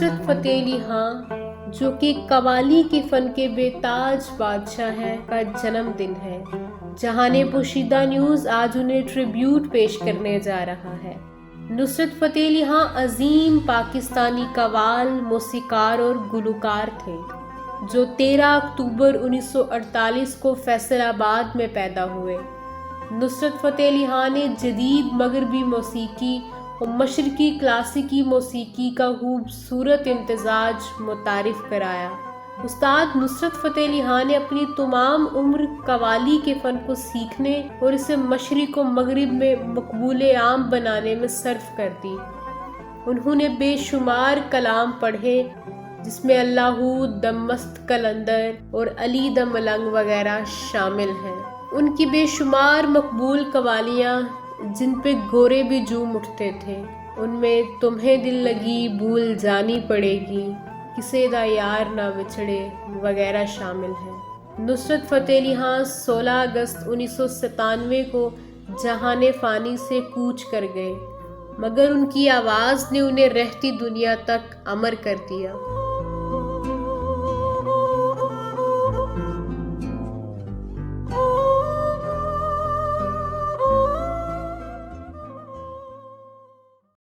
नुसरत फ़तेह अली खां, जो कि कव्वाली के फ़न के बेताज बादशाह हैं, का जन्मदिन है। जहाने पोशीदा न्यूज़ आज उन्हें ट्रिब्यूट पेश करने जा रहा है। नुसरत फ़तेह अली खां अजीम पाकिस्तानी कव्वाल, मौसीकार और गुलकार थे, जो 13 अक्टूबर 1948 को फैसलाबाद में पैदा हुए। नुसरत फ़तेह अली खां ने जदीद मगरबी मौसीकी और मशरकी क्लासिकी मौसीकी का खूबसूरत इम्तिजाज मुतारिफ कराया। उस्ताद नुसरत फ़तेह अली खां ने अपनी तमाम उम्र कव्वाली के फ़न को सीखने और इसे मशरिक़ और मगरिब में मकबूल आम बनाने में सर्फ कर दी। उन्होंने बेशुमार कलाम पढ़े, जिसमें अल्लाहू द मस्त कलंदर और अली द मलंग वगैरह शामिल हैं। उनकी बेशुमार मकबूल कव्वालियाँ, जिन पे गोरे भी झूम उठते थे, उनमें तुम्हें दिल लगी भूल जानी पड़ेगी, किसे दा यार ना बिछड़े वगैरह शामिल हैं। नुसरत फ़तेह अली खां 16 अगस्त 1997 को जहाने फ़ानी से कूच कर गए, मगर उनकी आवाज़ ने उन्हें रहती दुनिया तक अमर कर दिया।